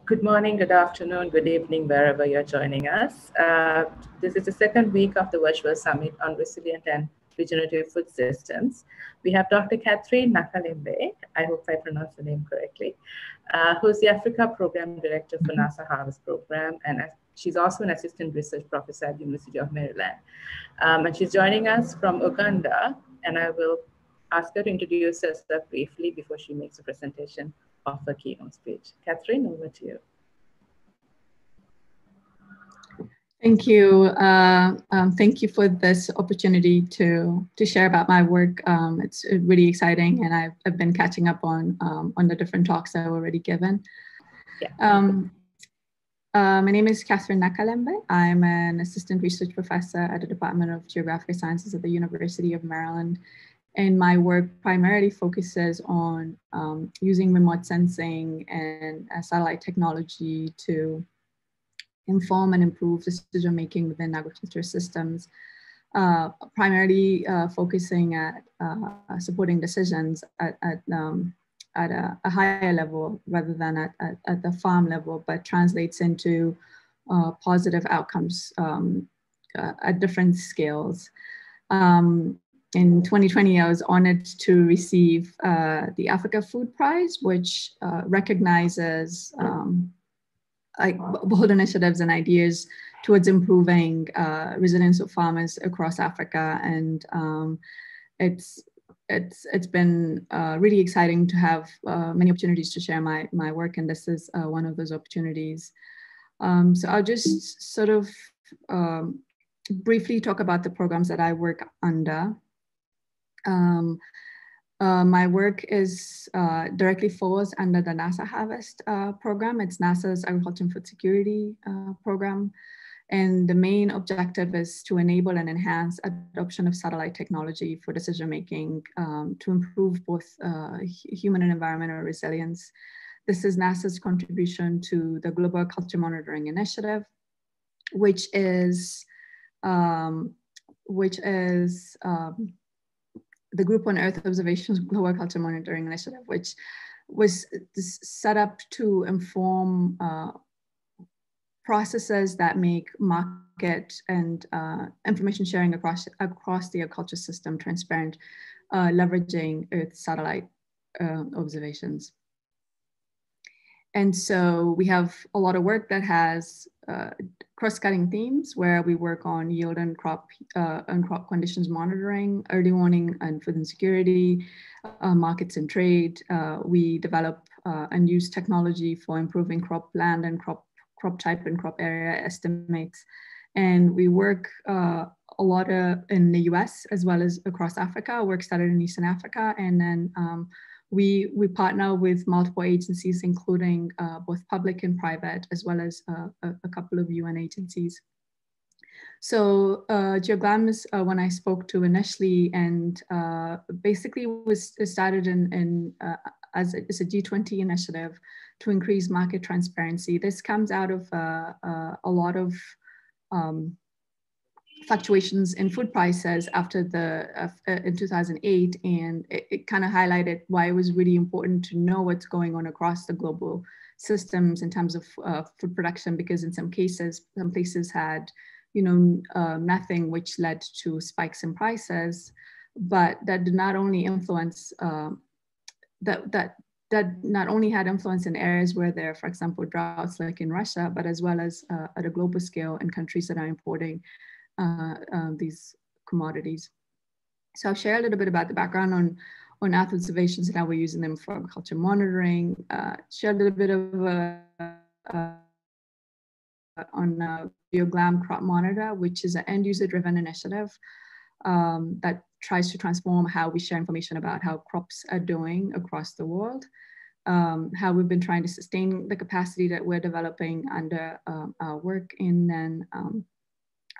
Good morning, good afternoon, good evening, wherever you're joining us. This is the second week of the virtual summit on resilient and regenerative food systems. We have Dr. Nakalembe, I hope I pronounced the name correctly, who's the Africa Program Director for NASA Harvest Program, and she's also an assistant research professor at the University of Maryland. And she's joining us from Uganda, and I will ask her to introduce herself briefly before she makes a presentation of her keynote speech. Catherine, over to you. Thank you. Thank you for this opportunity to share about my work. It's really exciting, and I've been catching up on the different talks that were already given. Yeah. My name is Catherine Nakalembe. I'm an assistant research professor at the Department of Geographic Sciences at the University of Maryland. And my work primarily focuses on using remote sensing and satellite technology to inform and improve decision-making within agriculture systems, primarily focusing at supporting decisions at a higher level rather than at the farm level, but translates into positive outcomes at different scales. In 2020, I was honored to receive the Africa Food Prize, which recognizes bold initiatives and ideas towards improving resilience of farmers across Africa. And it's been really exciting to have many opportunities to share my work, and this is one of those opportunities. So I'll just sort of briefly talk about the programs that I work under. My work is directly falls under the NASA Harvest program. It's NASA's Agriculture and Food Security program. And the main objective is to enable and enhance adoption of satellite technology for decision-making to improve both human and environmental resilience. This is NASA's contribution to the Global Culture Monitoring Initiative, which is the Group on Earth Observations Global Culture Monitoring Initiative, which was set up to inform processes that make market and information sharing across the agriculture system transparent, leveraging Earth satellite observations. And so we have a lot of work that has cross-cutting themes where we work on yield and crop conditions monitoring, early warning and food insecurity, markets and trade. We develop and use technology for improving crop land and crop type and crop area estimates. And we work a lot in the US as well as across Africa. Work started in Eastern Africa, and then we partner with multiple agencies, including both public and private, as well as a couple of UN agencies. So GeoGlam is one I spoke to initially, and basically was started as a G20 initiative to increase market transparency. This comes out of a lot of fluctuations in food prices after in 2008, and it kind of highlighted why it was really important to know what's going on across the global systems in terms of food production, because in some places had nothing, which led to spikes in prices, but that did not only influence that not only had influence in areas where there are, for example, droughts like in Russia, but as well as at a global scale in countries that are importing these commodities. So I'll share a little bit about the background on Earth observations and how we're using them for agriculture monitoring, share a little bit of on GeoGlam Crop Monitor, which is an end user driven initiative that tries to transform how we share information about how crops are doing across the world, how we've been trying to sustain the capacity that we're developing under our work, and then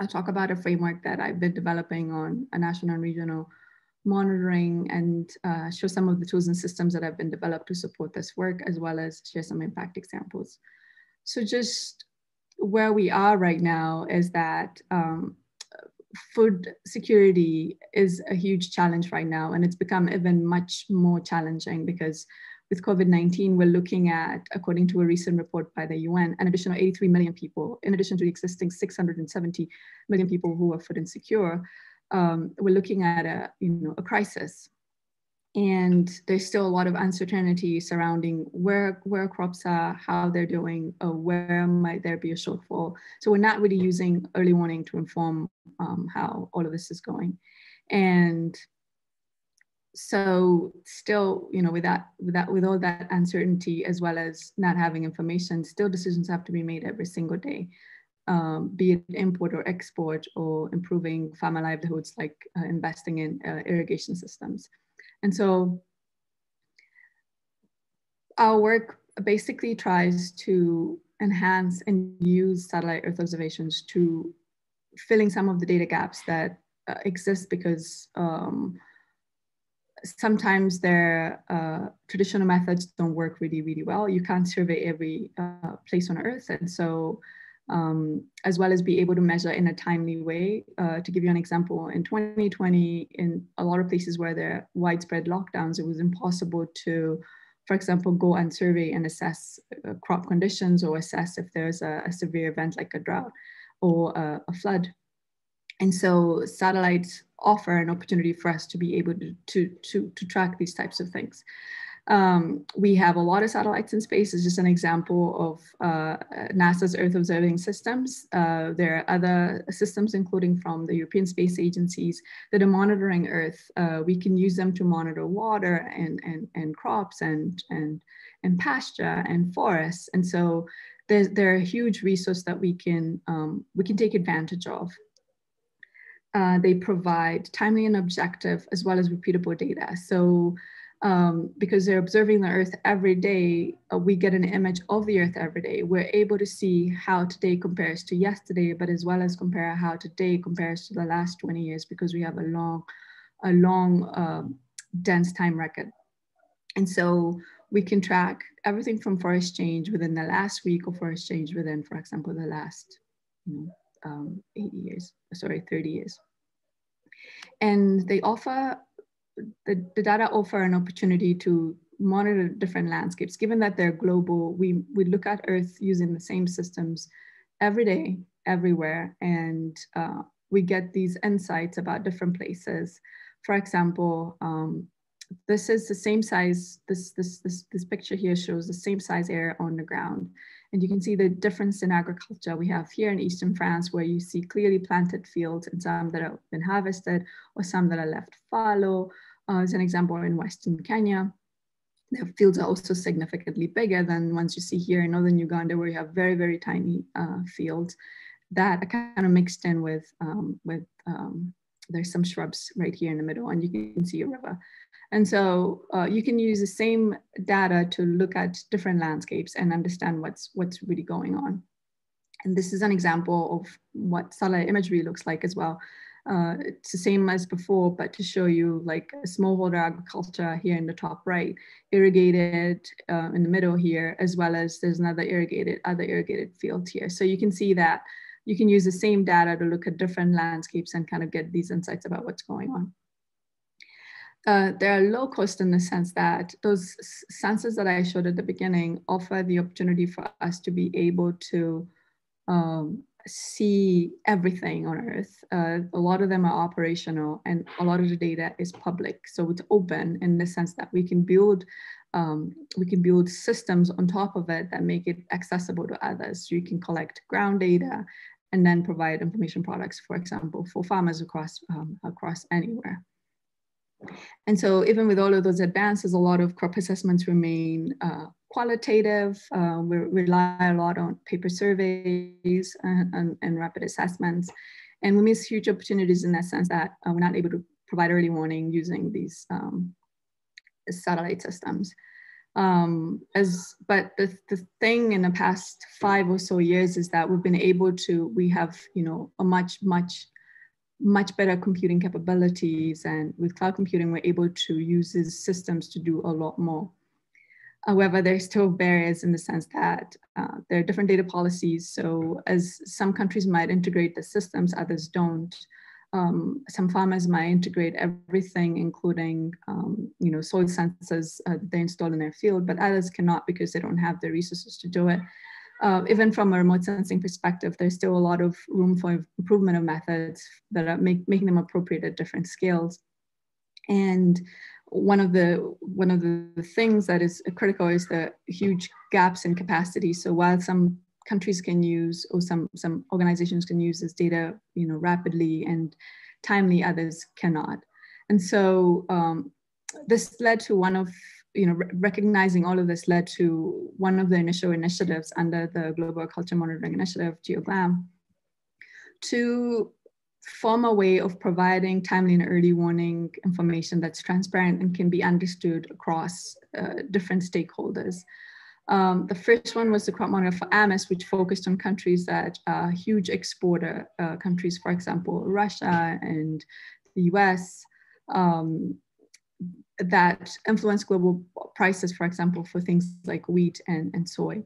I'll talk about a framework that I've been developing on a national and regional monitoring, and show some of the tools and systems that have been developed to support this work, as well as share some impact examples. So just where we are right now is that food security is a huge challenge right now, and it's become even much more challenging because with COVID-19, we're looking at, according to a recent report by the UN, an additional 83 million people, in addition to the existing 670 million people who are food insecure. We're looking at a crisis. And there's still a lot of uncertainty surrounding where crops are, how they're doing, or where might there be a shortfall. So we're not really using early warning to inform how all of this is going. And so still, with all that uncertainty, as well as not having information, still decisions have to be made every single day, be it import or export, or improving farmer livelihoods, like investing in irrigation systems. And so our work basically tries to enhance and use satellite Earth observations to filling some of the data gaps that exist, because sometimes their traditional methods don't work really, really well. You can't survey every place on Earth. And so as well as be able to measure in a timely way. To give you an example, in 2020, in a lot of places where there are widespread lockdowns, it was impossible to, for example, go and survey and assess crop conditions, or assess if there's a severe event like a drought or a flood. And so satellites offer an opportunity for us to be able to track these types of things. We have a lot of satellites in space. It's just an example of NASA's Earth observing systems. There are other systems, including from the European Space Agencies, that are monitoring Earth. We can use them to monitor water and crops and pasture and forests. And so they're a huge resource that we can take advantage of. They provide timely and objective, as well as repeatable data. So because they're observing the Earth every day, we get an image of the Earth every day. We're able to see how today compares to yesterday, but as well as compare how today compares to the last 20 years, because we have a long dense time record. And so we can track everything from forest change within the last week, or forest change within, for example, the last 30 years. And they offer, the data offer an opportunity to monitor different landscapes. Given that they're global, we look at Earth using the same systems every day, everywhere, and we get these insights about different places. For example, this is the same size, this picture here shows the same size area on the ground. And you can see the difference in agriculture we have here in Eastern France, where you see clearly planted fields, and some that have been harvested, or some that are left fallow. As an example, in Western Kenya, the fields are also significantly bigger than ones you see here in Northern Uganda, where you have very, very tiny fields that are kind of mixed in with there's some shrubs right here in the middle, and you can see a river. And so you can use the same data to look at different landscapes and understand what's really going on. And this is an example of what satellite imagery looks like as well. It's the same as before, but to show you like a smallholder agriculture here in the top right, irrigated in the middle here, as well as there's other irrigated fields here. So you can see that you can use the same data to look at different landscapes and kind of get these insights about what's going on. They're low cost in the sense that those sensors that I showed at the beginning offer the opportunity for us to be able to see everything on Earth. A lot of them are operational, and a lot of the data is public. So it's open in the sense that we can build systems on top of it that make it accessible to others. So you can collect ground data and then provide information products, for example, for farmers across anywhere. And so even with all of those advances, a lot of crop assessments remain qualitative. We rely a lot on paper surveys and rapid assessments. And we miss huge opportunities in that sense that we're not able to provide early warning using these satellite systems. But the thing in the past 5 or so years is that we've been able to, we have, a much better computing capabilities, and with cloud computing, we're able to use these systems to do a lot more. However, there's still barriers in the sense that there are different data policies. So as some countries might integrate the systems, others don't. some farmers might integrate everything, including soil sensors they install in their field, but others cannot because they don't have the resources to do it. Even from a remote sensing perspective, there's still a lot of room for improvement of methods that are making them appropriate at different scales. And one of the things that is critical is the huge gaps in capacity. So while some countries can use, or some organizations can use this data, rapidly and timely, others cannot. And so this led to one of, recognizing all of this led to one of the initial initiatives under the Global Culture Monitoring Initiative, GeoGLAM, to form a way of providing timely and early warning information that's transparent and can be understood across different stakeholders. The first one was the crop monitor for AMIS, which focused on countries that are huge exporter countries, for example, Russia and the US, that influence global prices, for example, for things like wheat and soy.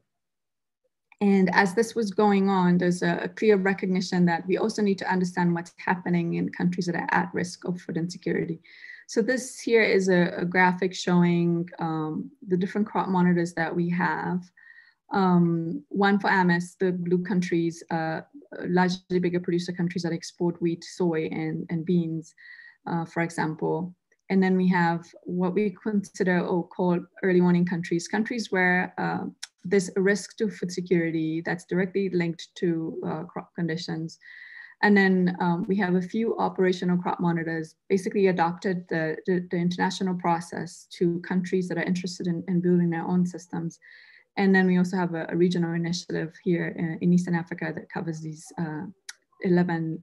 And as this was going on, there's a clear recognition that we also need to understand what's happening in countries that are at risk of food insecurity. So this here is a graphic showing the different crop monitors that we have. One for AMIS, the blue countries, largely bigger producer countries that export wheat, soy, and beans, for example. And then we have what we consider or call early warning countries, countries where there's a risk to food security that's directly linked to crop conditions. And then we have a few operational crop monitors, basically adopted the international process to countries that are interested in building their own systems. And then we also have a regional initiative here in Eastern Africa that covers these 11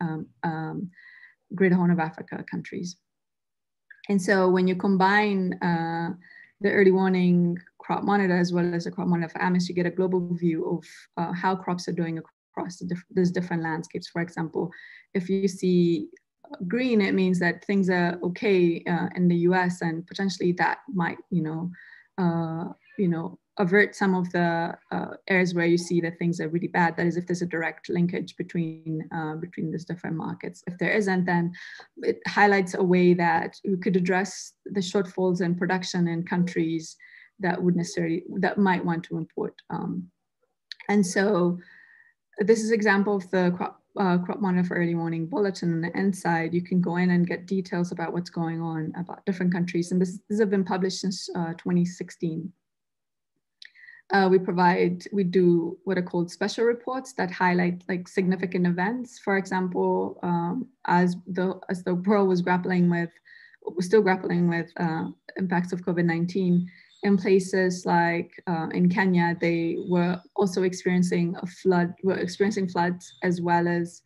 Greater Horn of Africa countries. And so when you combine the early warning crop monitor as well as a crop monitor for AMIS, you get a global view of how crops are doing across these different landscapes. For example, if you see green, it means that things are okay in the US, and potentially that might, avert some of the areas where you see that things are really bad. That is, if there's a direct linkage between these different markets. If there isn't, then it highlights a way that we could address the shortfalls in production in countries that might want to import. And so this is an example of the crop monitor for early warning bulletin. On the inside, you can go in and get details about what's going on about different countries. And this has been published since 2016. We do what are called special reports that highlight like significant events. For example, as the world was still grappling with impacts of COVID-19, in places like in Kenya, they were also experiencing floods as well as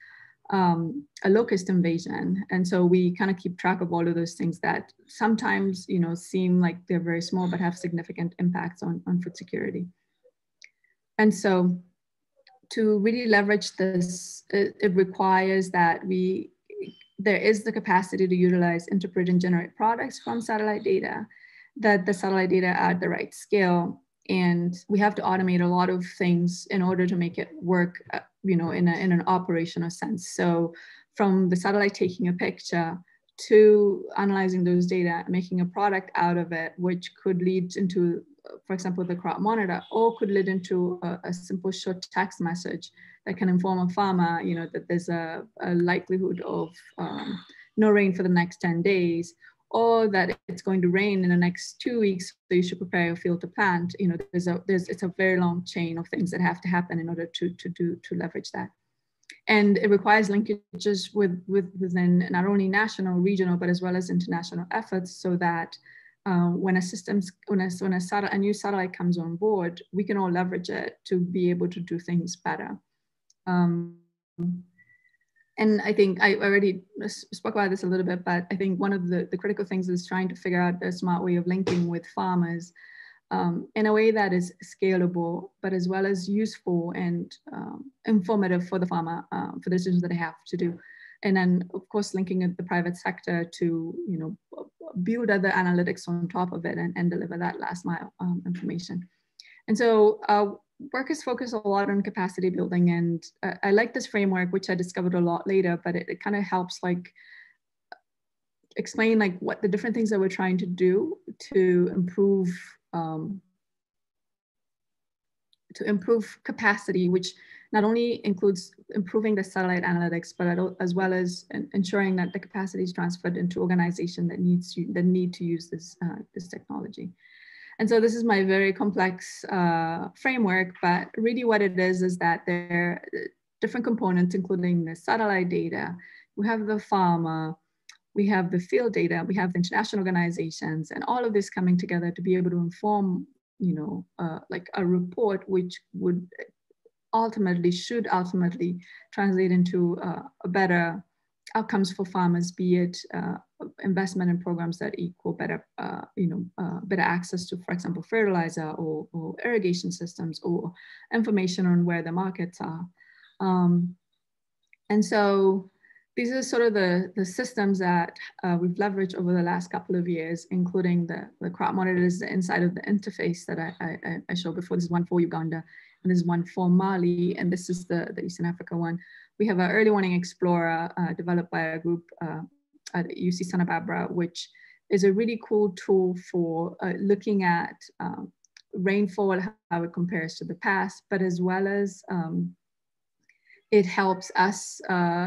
a locust invasion. And so we kind of keep track of all of those things that sometimes, seem like they're very small, but have significant impacts on food security. And so to really leverage this, it requires that there is the capacity to utilize, interpret, and generate products from satellite data, that the satellite data are at the right scale. And we have to automate a lot of things in order to make it work, in an operational sense. So from the satellite taking a picture to analyzing those data, making a product out of it, which could lead into, for example, the crop monitor, or could lead into a simple short text message that can inform a farmer, that there's a likelihood of no rain for the next 10 days, or that it's going to rain in the next 2 weeks, so you should prepare your field to plant. It's a very long chain of things that have to happen in order to leverage that. And it requires linkages within not only national, regional, but as well as international efforts, so that when a new satellite comes on board, we can all leverage it to be able to do things better. And I think I already spoke about this a little bit, but I think one of the critical things is trying to figure out a smart way of linking with farmers in a way that is scalable, but as well as useful and informative for the farmer, for the decisions that they have to do. And then, of course, linking with the private sector to, build other analytics on top of it and deliver that last mile information. And so work is focused a lot on capacity building, and I like this framework, which I discovered a lot later, but it kind of helps like explain like what the different things that we're trying to do to improve capacity, which not only includes improving the satellite analytics, but as well as ensuring that the capacity is transferred into organizations that need to use this technology. And so this is my very complex framework, but really what it is that there are different components, including the satellite data. We have the pharma, we have the field data, we have the international organizations, and all of this coming together to be able to inform, like a report which should ultimately translate into a better outcomes for farmers, be it investment in programs that equal better, better access to, for example, fertilizer or irrigation systems, or information on where the markets are. And so these are sort of the systems that we've leveraged over the last couple of years, including the crop monitors inside of the interface that I showed before. This is one for Uganda, and this is one for Mali, and this is the Eastern Africa one. We have an early warning explorer developed by a group at UC Santa Barbara, which is a really cool tool for looking at rainfall, how it compares to the past, but as well as it helps us,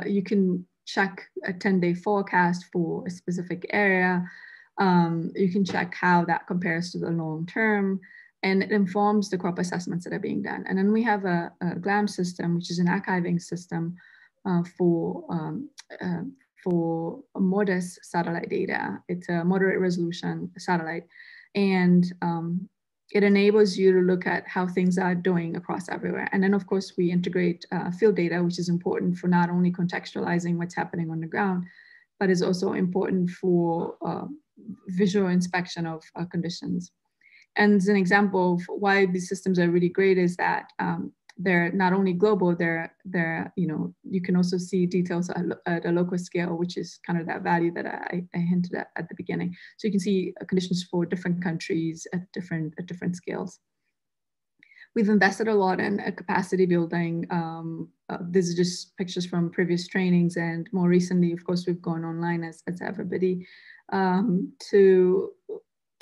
you can check a 10-day forecast for a specific area. You can check how that compares to the long term, and it informs the crop assessments that are being done. And then we have a GLAM system, which is an archiving system for MODIS satellite data. It's a moderate resolution satellite, and it enables you to look at how things are doing across everywhere. And then of course we integrate field data, which is important for not only contextualizing what's happening on the ground, but is also important for visual inspection of conditions. And as an example of why these systems are really great is that they're not only global, you can also see details at a local scale, which is kind of that value that I hinted at the beginning. So you can see conditions for different countries at different scales. We've invested a lot in capacity building. These are just pictures from previous trainings, and more recently, of course, we've gone online as everybody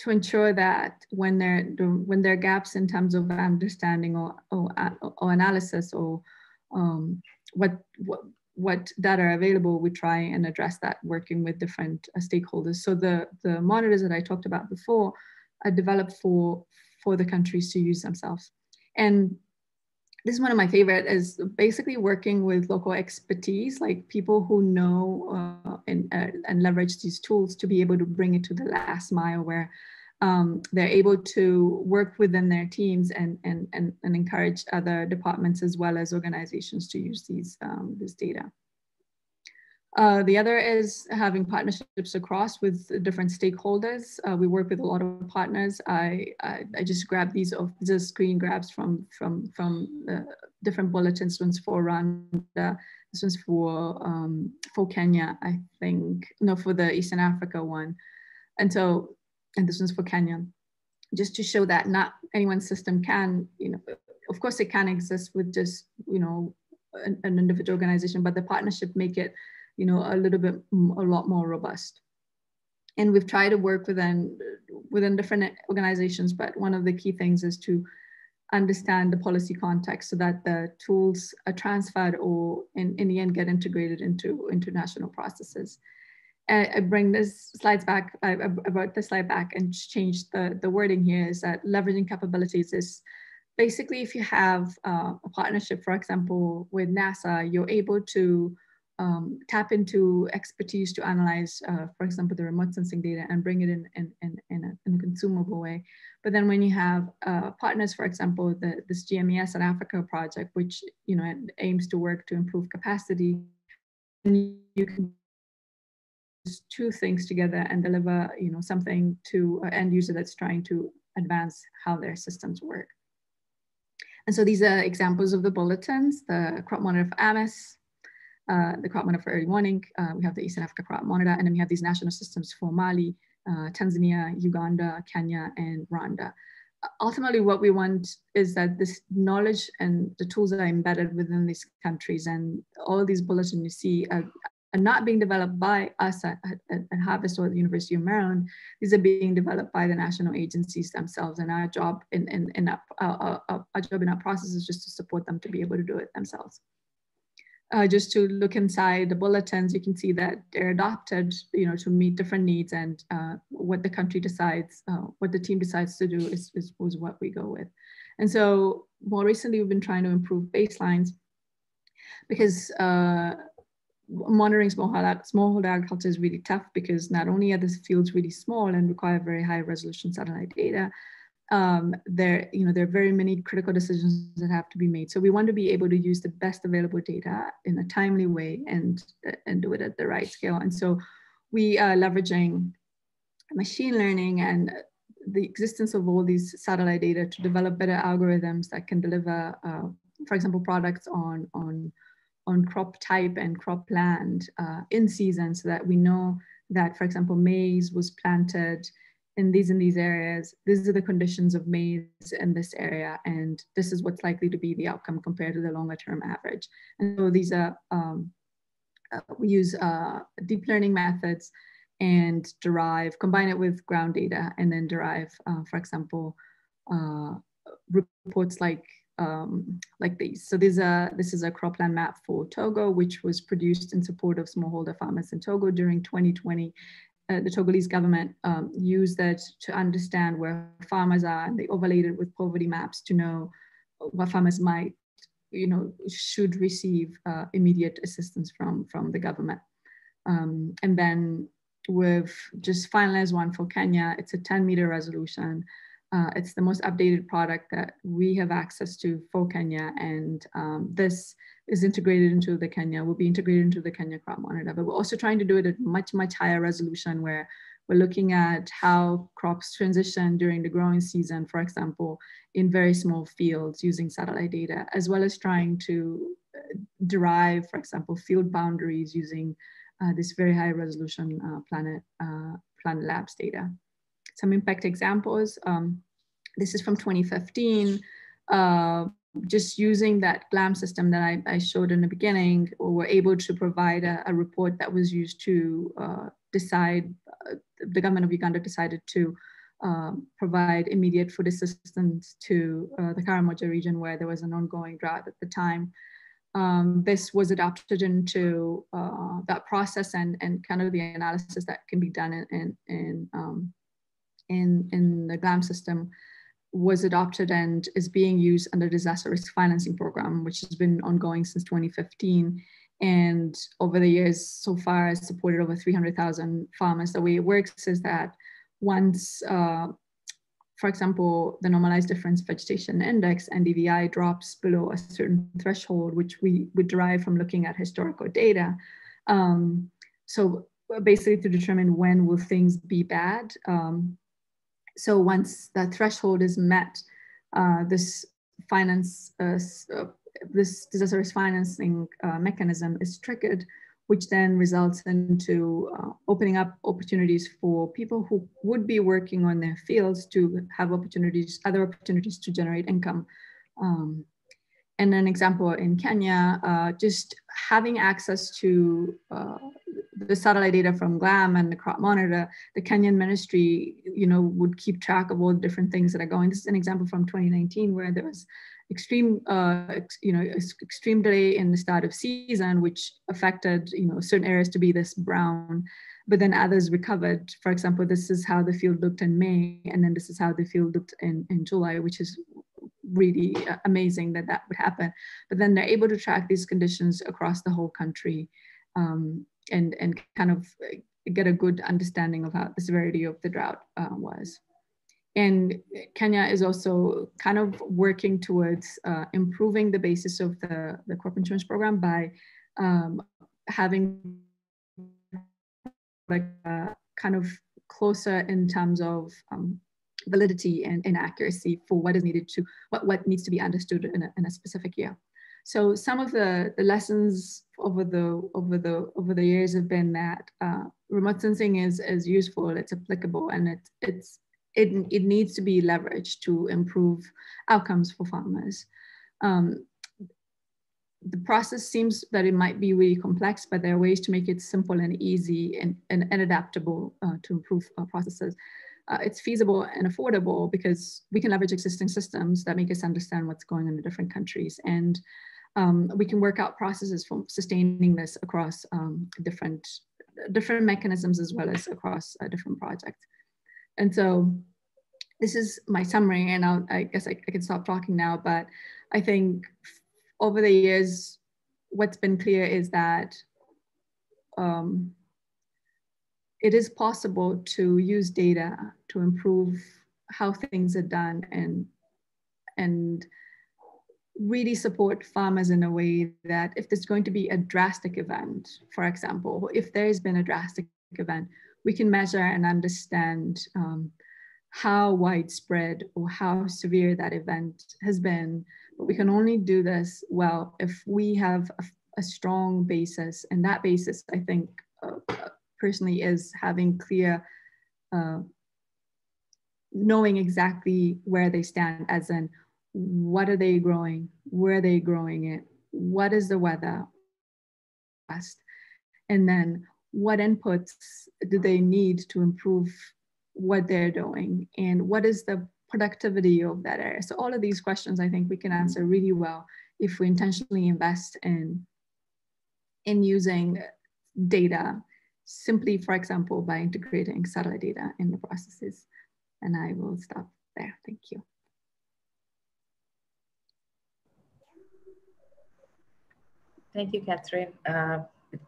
to ensure that when there are gaps in terms of understanding or analysis or what data are available, we try and address that working with different stakeholders. So the monitors that I talked about before are developed for the countries to use themselves. And this is one of my favorite, is basically working with local expertise, like people who know and leverage these tools to be able to bring it to the last mile, where they're able to work within their teams and encourage other departments as well as organizations to use this data. The other is having partnerships across with different stakeholders. We work with a lot of partners. I just grabbed these screen grabs from the different bulletins. One's for Rwanda, this one's for Kenya, I think, no, for the Eastern Africa one. And this one's for Kenya, just to show that not anyone's system can, of course it can exist with just, an individual organization, but the partnership make it, a lot more robust. And we've tried to work within different organizations, but one of the key things is to understand the policy context so that the tools are transferred or in the end get integrated into national processes. And I bring this slides back, I brought the slide back and changed the wording here, is that leveraging capabilities is basically if you have a partnership, for example, with NASA, you're able to tap into expertise to analyze, for example, the remote sensing data and bring it in a consumable way. But then when you have partners, for example, this GMES and Africa project, which aims to work to improve capacity, and you can use two things together and deliver something to an end user that's trying to advance how their systems work. And so these are examples of the bulletins: the crop monitor for AMIS, the crop monitor for early warning. We have the Eastern Africa crop monitor, and then we have these national systems for Mali, Tanzania, Uganda, Kenya, and Rwanda. ultimately what we want is that this knowledge and the tools that are embedded within these countries, and all these bulletins you see are not being developed by us at Harvard or the University of Maryland. These are being developed by the national agencies themselves, and our job in our process is just to support them to be able to do it themselves. Just to look inside the bulletins, you can see that they're adopted, to meet different needs, and what the country decides, what the team decides to do is what we go with. And so more recently, we've been trying to improve baselines, because monitoring smallholder agriculture is really tough, because not only are these fields really small and require very high resolution satellite data, there are very many critical decisions that have to be made. So we want to be able to use the best available data in a timely way and do it at the right scale. And so we are leveraging machine learning and the existence of all these satellite data to develop better algorithms that can deliver, for example, products on crop type and crop land in season, so that we know that, for example, maize was planted in these areas. These are the conditions of maize in this area, and this is what's likely to be the outcome compared to the longer term average. And so these are, we use deep learning methods and combine it with ground data, and then derive, for example, reports like these. So this is a cropland map for Togo, which was produced in support of smallholder farmers in Togo during 2020. The Togolese government used that to understand where farmers are, and they overlaid it with poverty maps to know what farmers might, should receive immediate assistance from the government. And then we've just finalized one for Kenya. It's a 10-meter resolution. It's the most updated product that we have access to for Kenya, and this is integrated into the Kenya, will be integrated into the Kenya crop monitor. But we're also trying to do it at much, much higher resolution, where we're looking at how crops transition during the growing season, for example, in very small fields using satellite data, as well as trying to derive, for example, field boundaries using this very high resolution Planet Labs data. Some impact examples. This is from 2015. Just using that GLAM system that I showed in the beginning, we're able to provide a report that was used to decide, the government of Uganda decided to provide immediate food assistance to the Karamoja region, where there was an ongoing drought at the time. This was adopted into that process, and kind of the analysis that can be done in the GLAM system was adopted and is being used under the disaster risk financing program, which has been ongoing since 2015. And over the years so far has supported over 300,000 farmers. The way it works is that once, for example, the normalized difference vegetation index, NDVI, drops below a certain threshold, which we would derive from looking at historical data. So basically to determine when will things be bad. So once that threshold is met, this disaster risk financing mechanism is triggered, which then results into opening up opportunities for people who would be working on their fields to have other opportunities to generate income. And an example in Kenya, just having access to the satellite data from GLAM and the crop monitor, the Kenyan ministry, would keep track of all the different things that are going. This is an example from 2019, where there was extreme delay in the start of season, which affected, certain areas to be this brown, but then others recovered. For example, this is how the field looked in May, and then this is how the field looked in July, which is really amazing that would happen. But then they're able to track these conditions across the whole country, and kind of get a good understanding of how the severity of the drought was. And Kenya is also kind of working towards improving the basis of the crop insurance program by having kind of closer in terms of validity and accuracy for what is needed to, what needs to be understood in a specific year. So some of the lessons over the years have been that remote sensing is useful, it's applicable, and it's it needs to be leveraged to improve outcomes for farmers. The process seems that it might be really complex, but there are ways to make it simple and easy and adaptable to improve processes. It's feasible and affordable because we can leverage existing systems that make us understand what's going on in different countries. And we can work out processes for sustaining this across different mechanisms as well as across different projects. And so this is my summary, and I guess I can stop talking now, but I think over the years, what's been clear is that it is possible to use data to improve how things are done and really support farmers in a way that if there's going to be a drastic event, for example, if there's been a drastic event, we can measure and understand how widespread or how severe that event has been. But we can only do this well if we have a strong basis. And that basis, I think, personally, is having clear, knowing exactly where they stand, as in, what are they growing? Where are they growing it? What is the weather? And then what inputs do they need to improve what they're doing? And what is the productivity of that area? So all of these questions, I think we can answer really well if we intentionally invest in using data, simply, for example, by integrating satellite data in the processes. And I will stop there. Thank you. Thank you, Catherine.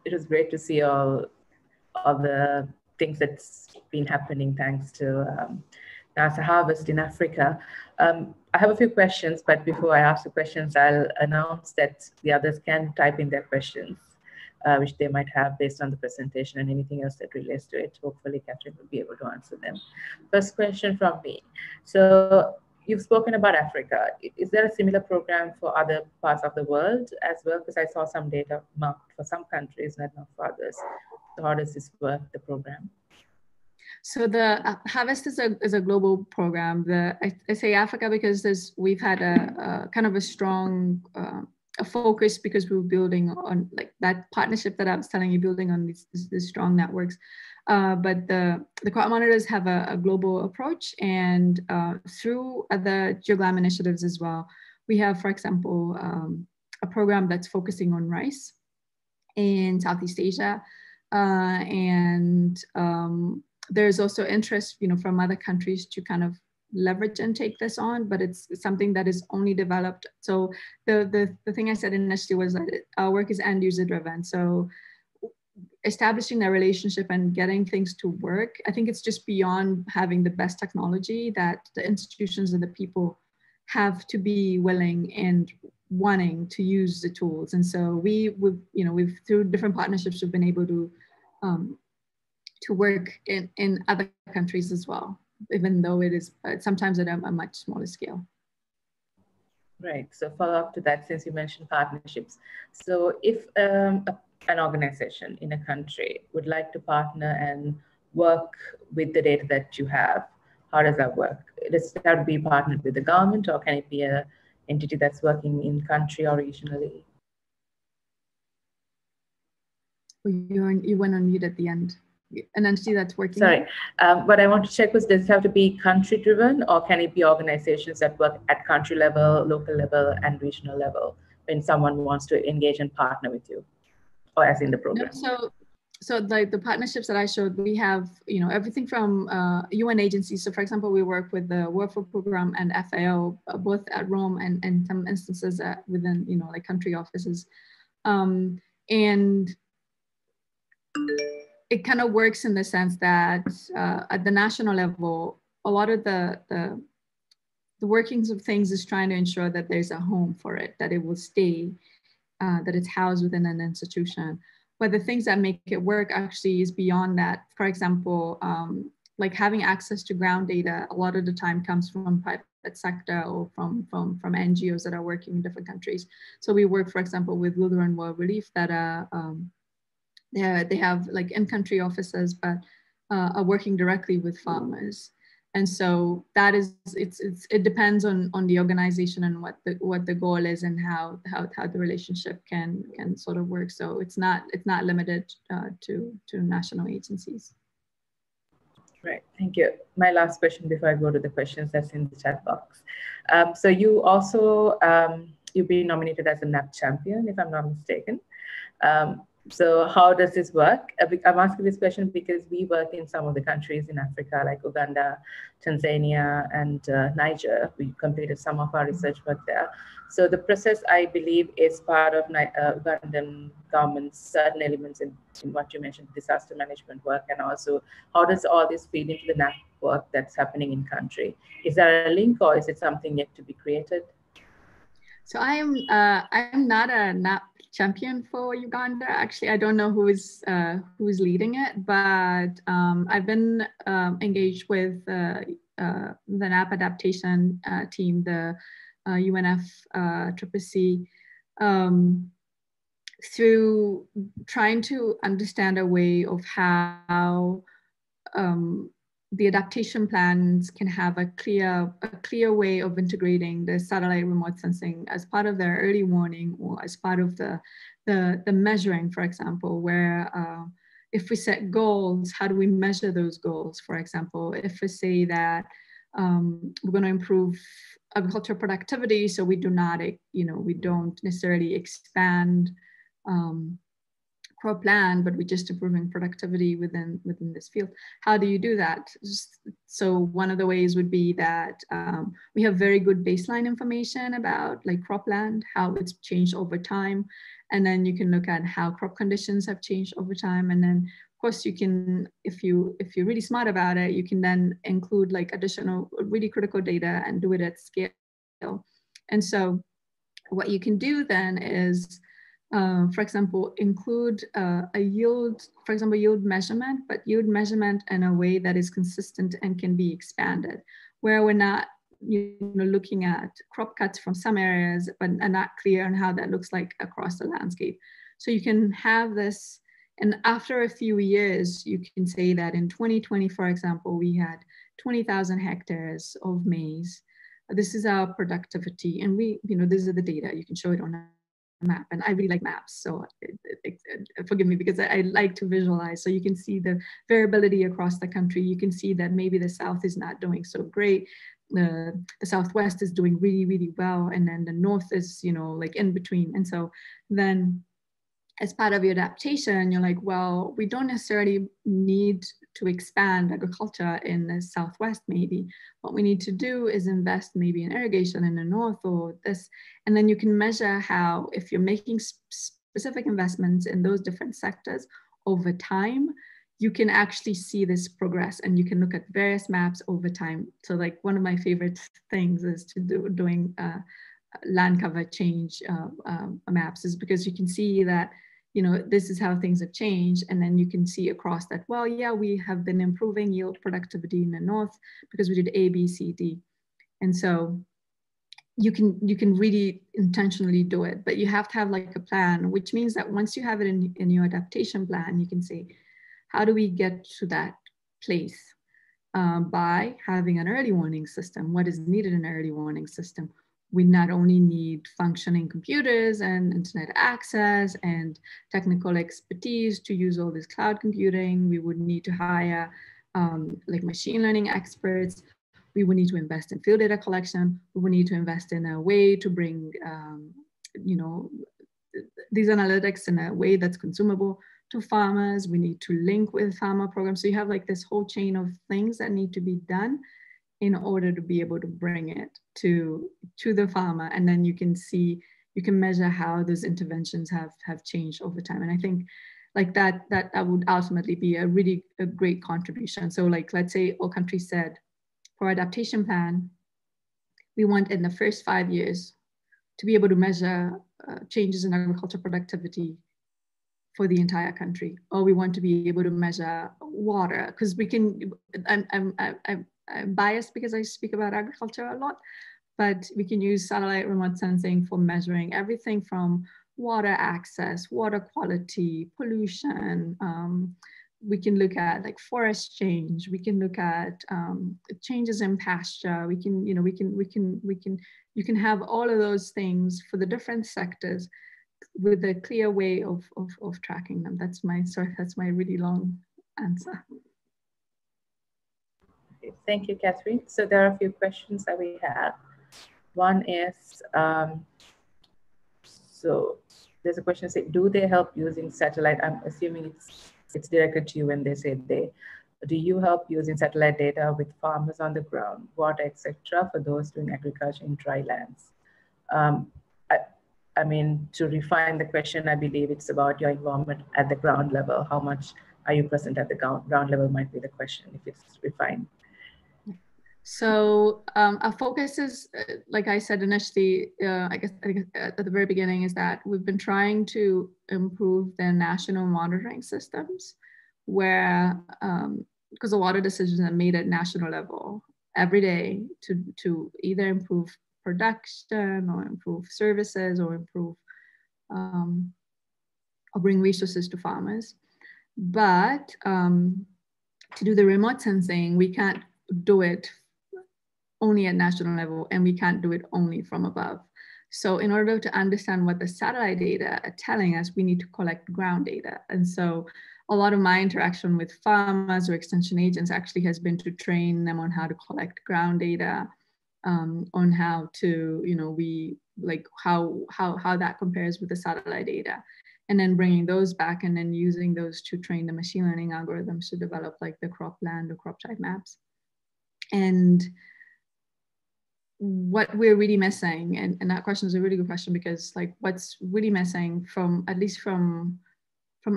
It was great to see all the things that's been happening thanks to NASA Harvest in Africa. I have a few questions, but before I ask the questions, I'll announce that the others can type in their questions, which they might have based on the presentation and anything else that relates to it. Hopefully, Catherine will be able to answer them. First question from me. So you've spoken about Africa. Is there a similar program for other parts of the world as well? Because I saw some data marked for some countries, not for others. So how does this work, the program? So the Harvest is a global program. I say Africa because we've had a kind of a strong a focus because we were building on like that partnership that I was telling you, building on these strong networks. But the crop monitors have a global approach, and through other GeoGlam initiatives as well. We have, for example, a program that's focusing on rice in Southeast Asia, and there's also interest, from other countries to kind of leverage and take this on, but it's something that is only developed. So the thing I said initially was that our work is end user driven. So establishing a relationship and getting things to work, I think it's just beyond having the best technology, that the institutions and the people have to be willing and wanting to use the tools. And so we've through different partnerships, we've been able to work in other countries as well, even though it is sometimes at a much smaller scale. Right. So follow up to that, since you mentioned partnerships. So if an organization in a country would like to partner and work with the data that you have, how does that work? Does it have to be partnered with the government, or can it be an entity that's working in country or regionally? You went on mute at the end. An entity that's working. Sorry, what I want to check was, does it have to be country driven, or can it be organizations that work at country level, local level, and regional level when someone wants to engage and partner with you, or as in the program? No, so like the partnerships that I showed, we have everything from UN agencies. So for example, we work with the World Food Program and FAO, both at Rome and in some instances within like country offices, and it kind of works in the sense that at the national level, a lot of the workings of things is trying to ensure that there's a home for it, that it will stay, that it's housed within an institution. But the things that make it work actually is beyond that. For example, like having access to ground data, a lot of the time comes from private sector or from NGOs that are working in different countries. So we work, for example, with Lutheran World Relief that they have like in-country offices, but are working directly with farmers. And so that is, it depends on the organization and what the goal is and how the relationship can sort of work. So it's not limited to national agencies. Right, thank you. My last question before I go to the questions that's in the chat box. So you also, you've been nominated as a NAP champion, if I'm not mistaken. So how does this work? I'm asking this question because we work in some of the countries in Africa, like Uganda, Tanzania, and Niger. We completed some of our research work there. So the process, I believe, is part of Ugandan government's certain elements in what you mentioned, disaster management work, and also how does all this feed into the NAP work that's happening in country? Is there a link, or is it something yet to be created? So I'm not a NAP champion for Uganda. Actually, I don't know who's leading it, but I've been engaged with the NAP adaptation team, the UNFCCC, through trying to understand a way of how the adaptation plans can have a clear way of integrating the satellite remote sensing as part of their early warning or as part of the measuring, for example, where if we set goals, how do we measure those goals? For example, if we say that we're going to improve agricultural productivity, so we do not, we don't necessarily expand crop land, but we're just improving productivity within this field. How do you do that? So one of the ways would be that we have very good baseline information about like cropland, how it's changed over time. And then you can look at how crop conditions have changed over time. And then of course you can, if you're really smart about it, you can then include like additional really critical data and do it at scale. And so what you can do then is, for example, include a yield, for example, yield measurement, but yield measurement in a way that is consistent and can be expanded, where we're not looking at crop cuts from some areas, but are not clear on how that looks like across the landscape. So you can have this, and after a few years, you can say that in 2020, for example, we had 20,000 hectares of maize. This is our productivity, and these are the data. You can show it on a map, and I really like maps, so forgive me because I like to visualize. So you can see the variability across the country. You can see that maybe the South is not doing so great. The Southwest is doing really, really well, and then the North is, like in between. And so then as part of your adaptation, you're like, well, we don't necessarily need to expand agriculture in the Southwest, maybe. What we need to do is invest maybe in irrigation in the North or this. And then you can measure how, if you're making specific investments in those different sectors over time, you can actually see this progress, and you can look at various maps over time. So like one of my favorite things is to doing land cover change maps, is because you can see that, this is how things have changed. And then you can see across that, well, yeah, we have been improving yield productivity in the North because we did A, B, C, D. And so you can really intentionally do it, but you have to have like a plan, which means that once you have it in your adaptation plan, you can say, how do we get to that place? By having an early warning system. What is needed in an early warning system? We not only need functioning computers and internet access and technical expertise to use all this cloud computing. We would need to hire like machine learning experts. We would need to invest in field data collection. We would need to invest in a way to bring, these analytics in a way that's consumable to farmers. We need to link with farmer programs. So you have like this whole chain of things that need to be done in order to be able to bring it to the farmer. And then you can see, you can measure how those interventions have changed over time. And I think like that would ultimately be a great contribution. So like, let's say all countries said, for adaptation plan, we want in the first 5 years to be able to measure changes in agricultural productivity for the entire country, or we want to be able to measure water, because we can, I'm biased because I speak about agriculture a lot, but we can use satellite remote sensing for measuring everything from water access, water quality, pollution, we can look at like forest change. We can look at changes in pasture. We can, you know, you can have all of those things for the different sectors with a clear way of tracking them. That's my really long answer. Thank you, Catherine. So there are a few questions that we have. One is, so there's a question saying, do they help using satellite? I'm assuming it's directed to you when they say they. Do you help using satellite data with farmers on the ground, water, etc., for those doing agriculture in dry lands? I mean, to refine the question, I believe it's about your involvement at the ground level. How much are you present at the ground level might be the question if it's refined. So our focus is, like I said initially, I guess at the very beginning, is that we've been trying to improve the national monitoring systems where, because a lot of decisions are made at national level every day to either improve production or improve services or improve or bring resources to farmers. But to do the remote sensing, we can't do it only at national level, and we can't do it only from above. So in order to understand what the satellite data are telling us, we need to collect ground data. And so a lot of my interaction with farmers or extension agents actually has been to train them on how to collect ground data, on how to, you know, how that compares with the satellite data, and then bringing those back and then using those to train the machine learning algorithms to develop like the cropland or crop type maps. And what we're really missing, and that question is a really good question, because like what's really missing from, at least from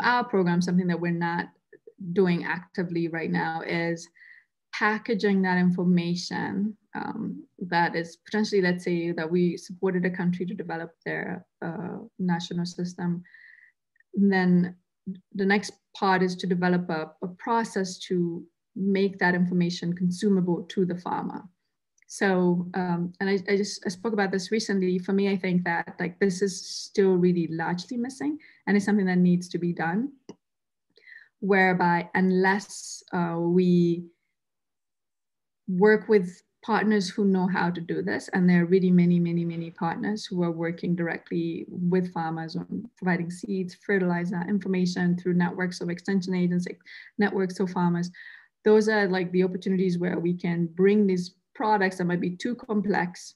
our program, something that we're not doing actively right now, is packaging that information that is potentially, let's say that we supported a country to develop their national system. And then the next part is to develop a process to make that information consumable to the farmer. So, and I spoke about this recently. For me, I think that like this is still really largely missing, and it's something that needs to be done, whereby unless we work with partners who know how to do this, and there are really many partners who are working directly with farmers on providing seeds, fertilizer, information through networks of extension agents, networks of farmers. Those are like the opportunities where we can bring these products that might be too complex,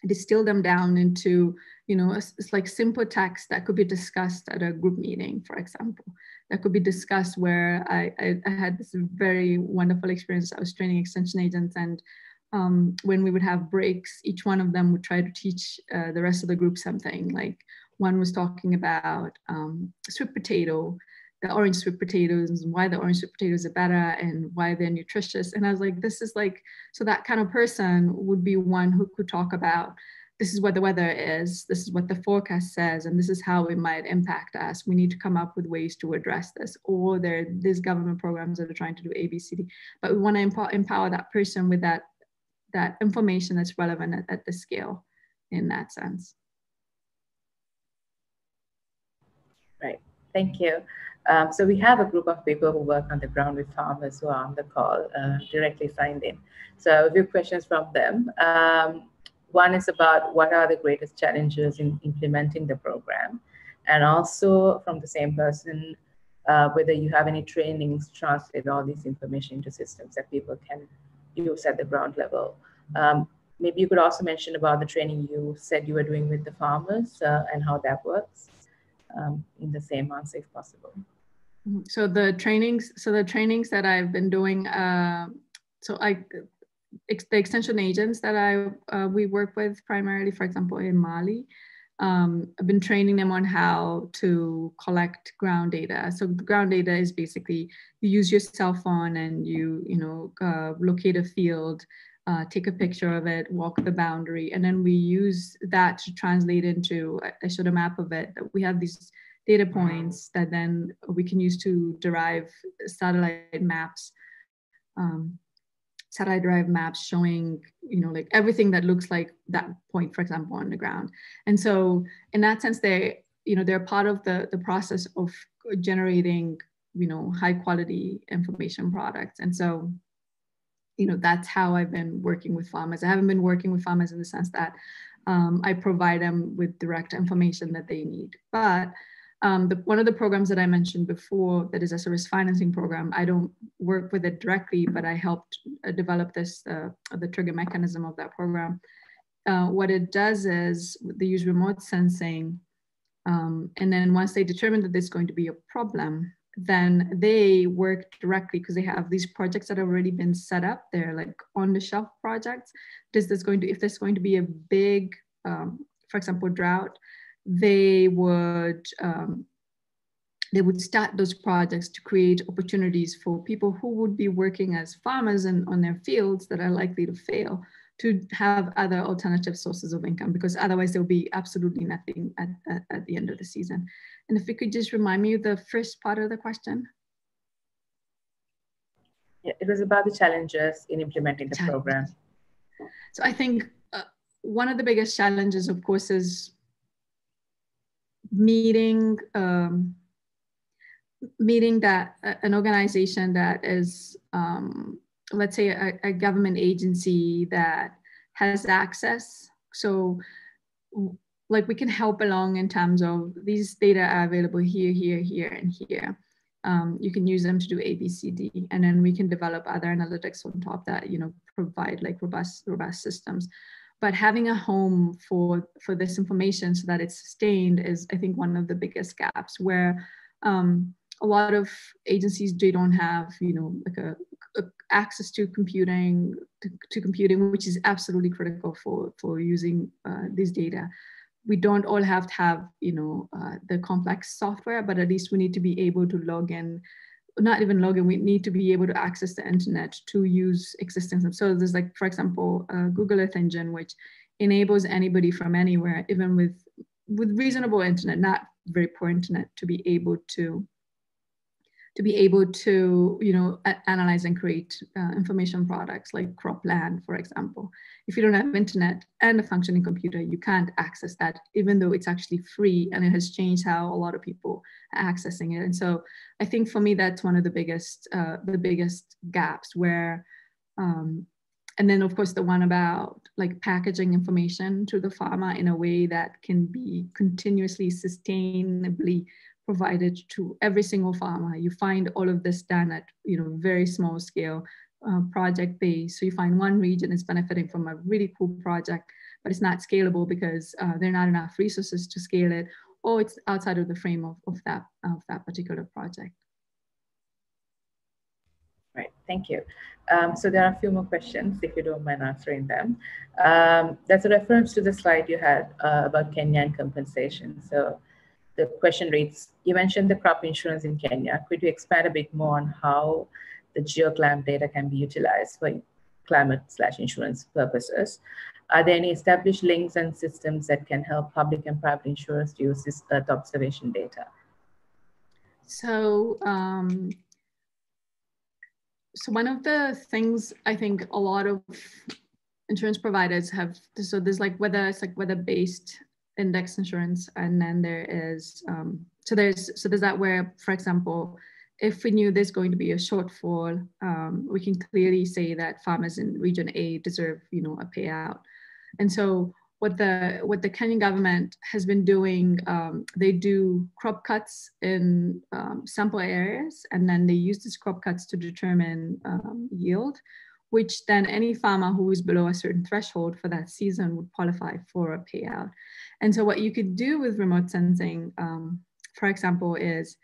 distill them down into, you know, it's like simple text that could be discussed at a group meeting, for example, that could be discussed where I had this very wonderful experience. I was training extension agents, and when we would have breaks, each one of them would try to teach the rest of the group something. Like one was talking about sweet potato, the orange sweet potatoes, and why the orange sweet potatoes are better and why they're nutritious. And I was like, this is like, so that kind of person would be one who could talk about, this is what the weather is, this is what the forecast says, and this is how it might impact us. We need to come up with ways to address this. Or there's government programs that are trying to do A, B, C, D. But we want to empower that person with that information that's relevant at the scale in that sense. Right, thank you. So we have a group of people who work on the ground with farmers who are on the call, directly signed in. So a few questions from them. One is about what are the greatest challenges in implementing the program? And also from the same person, whether you have any trainings to translate all this information into systems that people can use at the ground level. Maybe you could also mention about the training you said you were doing with the farmers and how that works in the same answer if possible. So the trainings that I've been doing, the extension agents that we work with primarily, for example, in Mali, I've been training them on how to collect ground data. So the ground data is basically, you use your cell phone and you locate a field, take a picture of it, walk the boundary, and then we use that to translate into, I showed a map of it, that we have these data points that then we can use to derive satellite maps, showing, like everything that looks like that point, for example, on the ground. And so in that sense, they're part of the process of generating high quality information products. And so, that's how I've been working with farmers. I haven't been working with farmers in the sense that I provide them with direct information that they need. But one of the programs that I mentioned before, that is a service financing program, I don't work with it directly, but I helped develop the trigger mechanism of that program. What it does is they use remote sensing. And then once they determine that there's going to be a problem, then they work directly, because they have these projects that have already been set up. They're like on the shelf projects. If there's going to be a big, for example, drought, they would start those projects to create opportunities for people who would be working as farmers and on their fields that are likely to fail, to have other alternative sources of income, because otherwise there'll be absolutely nothing at the end of the season. And if you could just remind me of the first part of the question. Yeah, it was about the challenges in implementing the program. So I think one of the biggest challenges, of course, is meeting that an organization that is, let's say, a government agency that has access. So like we can help along in terms of these data are available here, here, here, and here. You can use them to do A, B, C, D, and then we can develop other analytics on top that, provide like robust systems. But having a home for this information so that it's sustained is, I think, one of the biggest gaps, where a lot of agencies, they don't have, like a access to computing, which is absolutely critical for using this data. We don't all have to have, the complex software, but at least we need to be able to log in, not even log in, we need to be able to access the internet to use existing. So there's like, for example, Google Earth Engine, which enables anybody from anywhere, even with reasonable internet, not very poor internet, to be able to analyze and create information products like cropland, for example. If you don't have internet and a functioning computer, you can't access that, even though it's actually free, and it has changed how a lot of people are accessing it. And so I think for me, that's one of the biggest gaps where, and then of course the one about like packaging information to the farmer in a way that can be continuously, sustainably provided to every single farmer. You find all of this done at very small scale, project based. So you find one region is benefiting from a really cool project, but it's not scalable because there are not enough resources to scale it, or it's outside of the frame of that particular project. Right, thank you. So there are a few more questions, if you don't mind answering them. That's a reference to the slide you had about Kenya and compensation. So the question reads, you mentioned the crop insurance in Kenya. Could you expand a bit more on how the geoclimate data can be utilized for climate/insurance purposes? Are there any established links and systems that can help public and private insurers to use this Earth observation data? So, so one of the things I think a lot of insurance providers have, so there's like weather-based index insurance, and then there is so there's that where, for example, if we knew there's going to be a shortfall, we can clearly say that farmers in region A deserve a payout. And so what the Kenyan government has been doing, they do crop cuts in sample areas, and then they use these crop cuts to determine yield, which then any farmer who is below a certain threshold for that season would qualify for a payout. And so what you could do with remote sensing, for example, is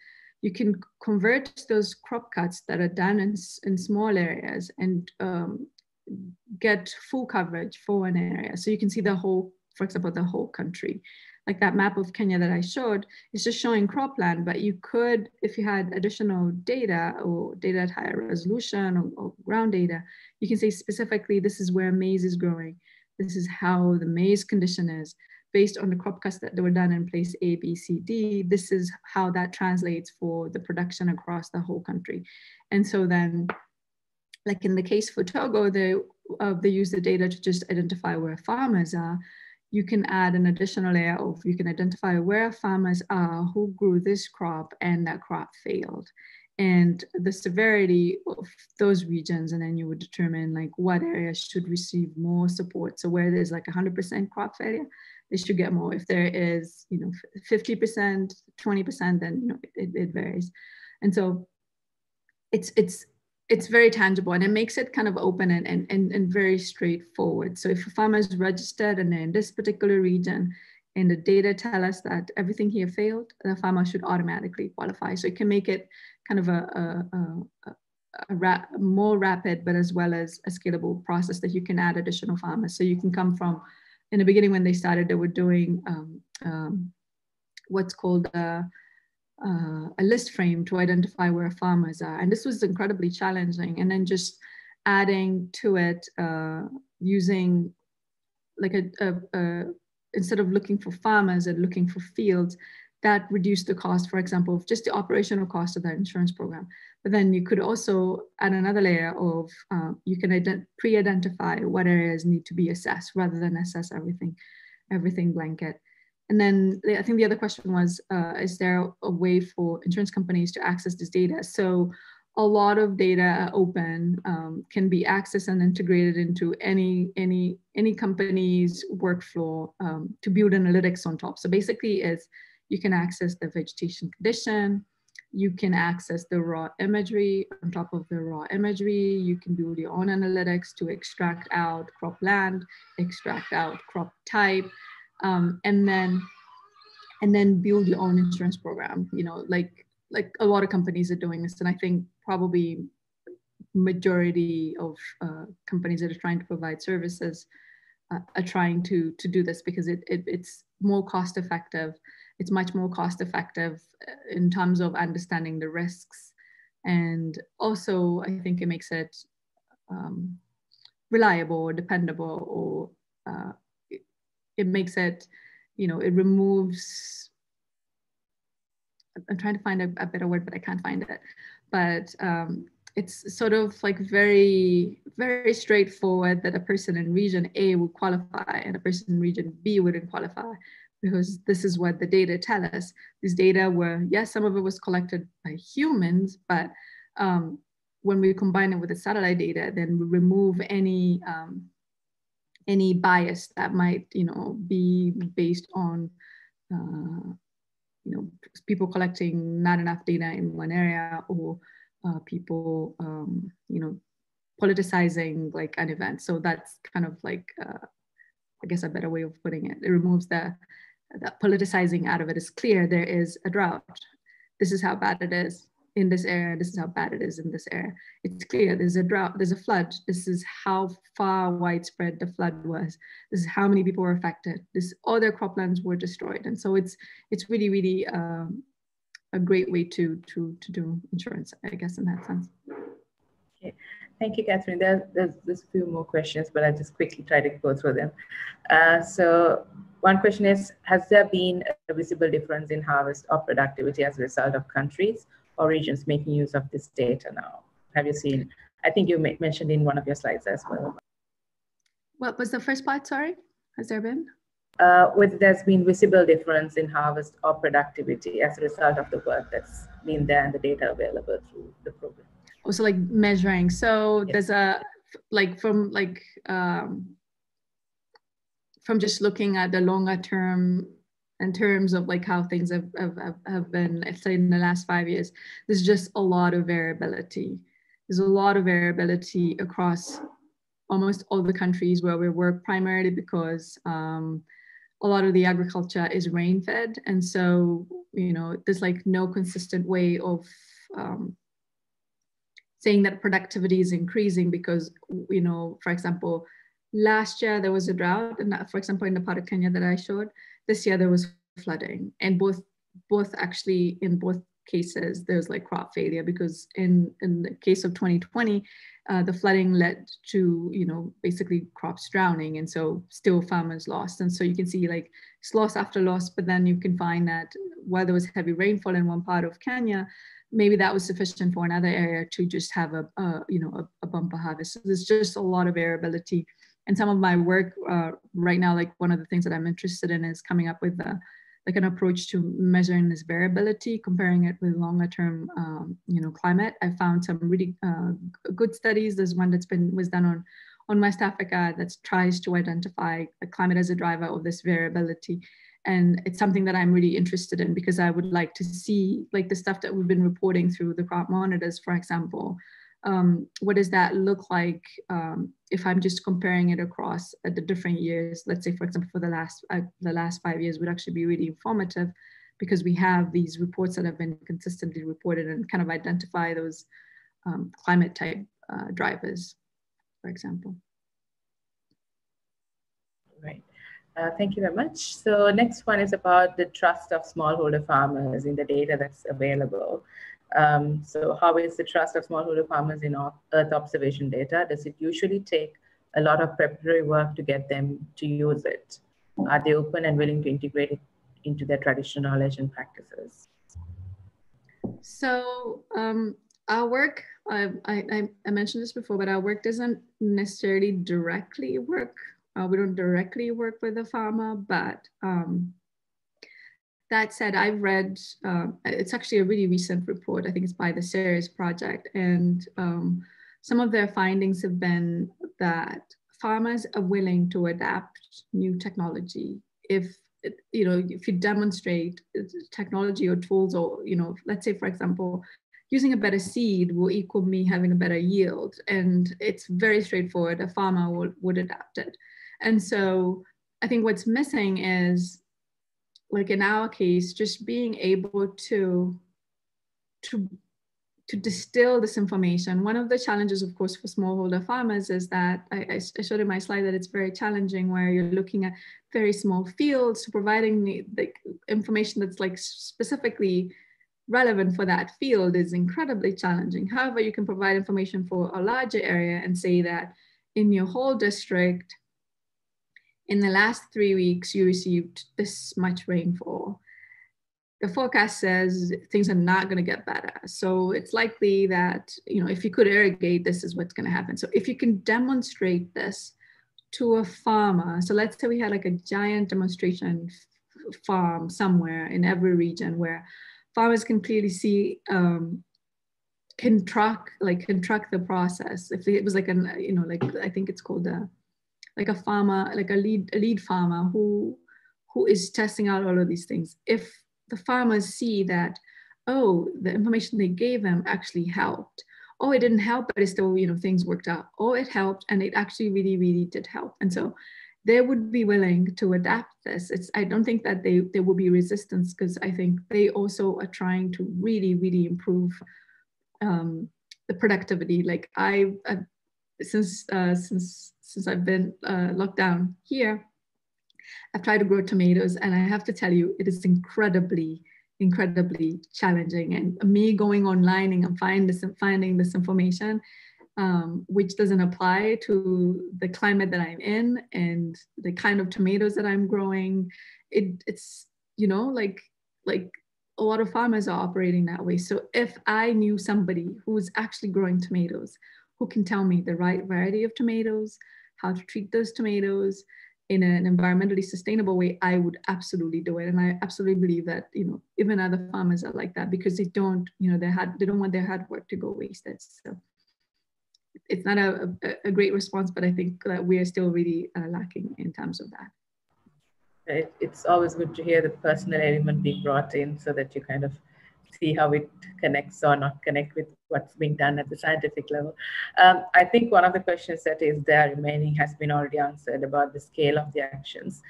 you can convert those crop cuts that are done in small areas and get full coverage for an area. So you can see the whole, for example, the whole country. Like that map of Kenya that I showed is just showing cropland, but you could, if you had additional data or data at higher resolution or ground data, you can say specifically, this is where maize is growing. This is how the maize condition is. Based on the crop cuts that were done in place A, B, C, D, this is how that translates for the production across the whole country. And so then, like in the case for Togo, they use the data to just identify where farmers are. You can add an additional layer of, you can identify where farmers are, who grew this crop, and that crop failed. and the severity of those regions, and then you would determine like what areas should receive more support. So where there's like 100% crop failure, they should get more. If there is, 50%, 20%, then it varies. And so it's very tangible, and it makes it kind of open and very straightforward. So if a farmer is registered and they're in this particular region, and the data tell us that everything here failed, the farmer should automatically qualify. So it can make it kind of a more rapid, but as well as a scalable process that you can add additional farmers. So you can come from, in the beginning when they started, they were doing what's called a list frame to identify where farmers are. And this was incredibly challenging. And then just adding to it using like instead of looking for farmers and looking for fields, that reduced the cost, for example, of just the operational cost of that insurance program. But then you could also add another layer of, you can pre-identify what areas need to be assessed rather than assess everything blanket. And then I think the other question was, is there a way for insurance companies to access this data? So a lot of data open, can be accessed and integrated into any company's workflow to build analytics on top. So basically you can access the vegetation condition, you can access the raw imagery. On top of the raw imagery, you can build your own analytics to extract out crop land, extract out crop type, and then build your own insurance program, like a lot of companies are doing this. And I think probably majority of companies that are trying to provide services are trying to do this because it's more cost effective. It's much more cost effective in terms of understanding the risks. And also I think it makes it reliable or dependable, or it makes it, it removes, I'm trying to find a better word, but I can't find it. But it's sort of like very, very straightforward that a person in region A would qualify and a person in region B wouldn't qualify, because this is what the data tell us. These data were, yes, some of it was collected by humans, but when we combine it with the satellite data, then we remove any bias that might, be based on, people collecting not enough data in one area, or people, politicizing like an event. So that's kind of like, I guess a better way of putting it. It removes the politicizing out of it. Is clear there is a drought. This is how bad it is in this area. This is how bad it is in this area. It's clear there's a drought, there's a flood. This is how far widespread the flood was. This is how many people were affected. All their croplands were destroyed. And so it's really, really a great way to do insurance, I guess, in that sense. Okay. Thank you, Catherine. There's a few more questions, but I'll just quickly try to go through them. So one question is, has there been a visible difference in harvest or productivity as a result of countries or regions making use of this data now? Have you seen, I think you mentioned in one of your slides as well. What was the first part, sorry? Has there been? Whether there's been visible difference in harvest or productivity as a result of the work that's been there and the data available through the program. Also like measuring. So yes. There's from just looking at the longer term in terms of like how things have been, let's say in the last 5 years, there's just a lot of variability. There's a lot of variability across almost all the countries where we work, primarily because a lot of the agriculture is rain fed. And so, there's like no consistent way of saying that productivity is increasing because, for example, last year there was a drought, and for example, in the part of Kenya that I showed, this year there was flooding, and both actually in both cases there's like crop failure, because in the case of 2020, the flooding led to basically crops drowning, and so still farmers lost. And so you can see like it's loss after loss, but then you can find that while there was heavy rainfall in one part of Kenya, maybe that was sufficient for another area to just have a bumper harvest. So there's just a lot of variability. And some of my work right now, like one of the things that I'm interested in is coming up with the like an approach to measuring this variability, comparing it with longer term, climate. I found some really good studies. There's one was done on West Africa that tries to identify the climate as a driver of this variability. And it's something that I'm really interested in, because I would like to see, like, the stuff that we've been reporting through the crop monitors, for example. What does that look like if I'm just comparing it across the different years? Let's say, for example, for the last 5 years would actually be really informative, because we have these reports that have been consistently reported and kind of identify those climate type drivers, for example. Right. Thank you very much. So next one is about the trust of smallholder farmers in the data that's available. So how is the trust of smallholder farmers in Earth observation data? Does it usually take a lot of preparatory work to get them to use it? Are they open and willing to integrate it into their traditional knowledge and practices? So our work, I mentioned this before, but our work doesn't necessarily directly work. We don't directly work with the farmer, but that said, I've read, it's actually a really recent report. I think it's by the Ceres Project. And some of their findings have been that farmers are willing to adapt new technology if you demonstrate technology or tools, or, let's say, for example, using a better seed will equal me having a better yield. And it's very straightforward. A farmer would adapt it. And so I think what's missing is, like in our case, just being able to distill this information. One of the challenges, of course, for smallholder farmers is that I showed in my slide that it's very challenging, where you're looking at very small fields. So providing the information that's like specifically relevant for that field is incredibly challenging. However, you can provide information for a larger area and say that in your whole district, in the last 3 weeks, you received this much rainfall. The forecast says things are not going to get better. So it's likely that, if you could irrigate, this is what's going to happen. So if you can demonstrate this to a farmer, so let's say we had like a giant demonstration farm somewhere in every region where farmers can clearly see, can track the process. If it was like I think it's called like a farmer, like a lead farmer who is testing out all of these things. If the farmers see that, oh, the information they gave them actually helped. Oh, it didn't help, but it still, things worked out. Oh, it helped, and it actually really, really did help. And so they would be willing to adapt this. I don't think that there will be resistance, because I think they also are trying to really, really improve the productivity. Like since I've been locked down here, I've tried to grow tomatoes, and I have to tell you, it is incredibly, incredibly challenging. And me going online and finding this information, which doesn't apply to the climate that I'm in and the kind of tomatoes that I'm growing, it's like a lot of farmers are operating that way. So if I knew somebody who's actually growing tomatoes, who can tell me the right variety of tomatoes, how to treat those tomatoes in an environmentally sustainable way, I would absolutely do it. And I absolutely believe that, even other farmers are like that, because they don't, they don't want their hard work to go wasted. So it's not a great response, but I think that we are still really lacking in terms of that. It's always good to hear the personal element being brought in, so that you kind of see how it connects or not connect with what's being done at the scientific level. I think one of the questions that is there remaining has been already answered about the scale of the actions.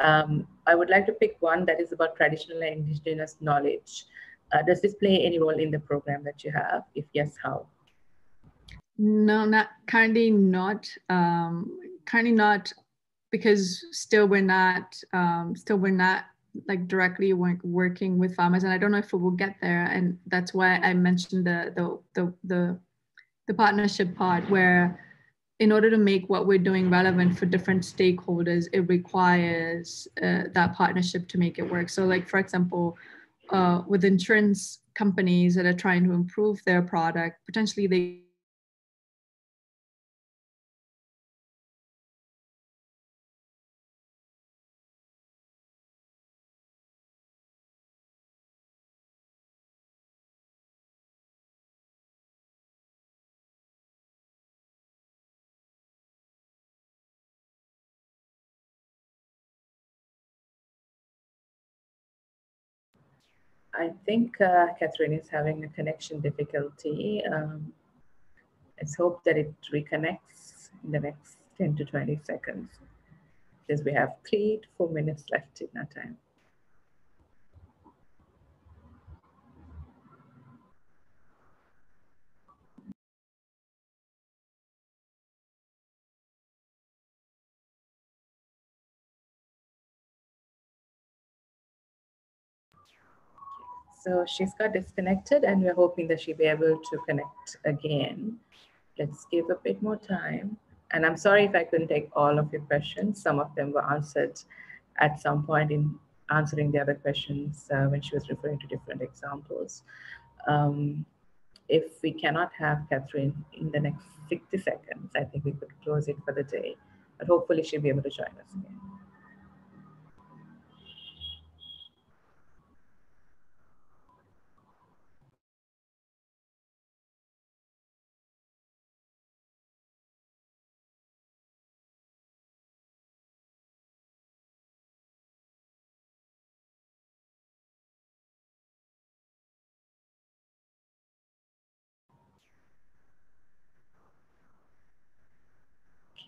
I would like to pick one that is about traditional and indigenous knowledge. Does this play any role in the program that you have? If yes, how? No, currently not, because still we're not like directly working with farmers, and I don't know if we will get there. And that's why I mentioned the partnership part, where in order to make what we're doing relevant for different stakeholders, it requires that partnership to make it work. So like, for example, with insurance companies that are trying to improve their product, potentially they I think Catherine is having a connection difficulty. Let's hope that it reconnects in the next 10 to 20 seconds, because we have 3 to 4 minutes left in our time. So she's got disconnected, and we're hoping that she'll be able to connect again. Let's give a bit more time. And I'm sorry if I couldn't take all of your questions. Some of them were answered at some point in answering the other questions when she was referring to different examples. If we cannot have Catherine in the next 60 seconds, I think we could close it for the day. But hopefully she'll be able to join us again.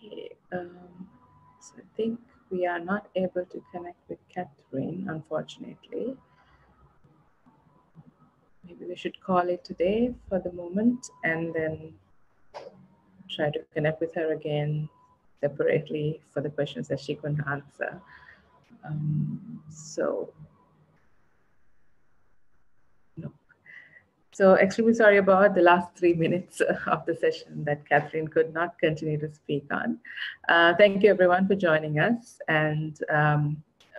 Okay, so I think we are not able to connect with Catherine, unfortunately. Maybe we should call it today for the moment and then try to connect with her again separately for the questions that she couldn't answer. No. So extremely sorry about the last 3 minutes of the session that Catherine could not continue to speak on. Thank you everyone for joining us and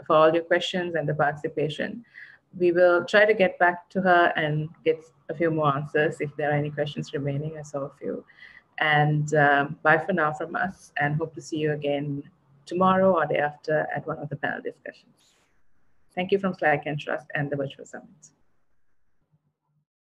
for all your questions and the participation. We will try to get back to her and get a few more answers if there are any questions remaining. I saw a few. And bye for now from us, and hope to see you again tomorrow or day after at one of the panel discussions. Thank you from SLYCAN Trust and the Virtual Summit.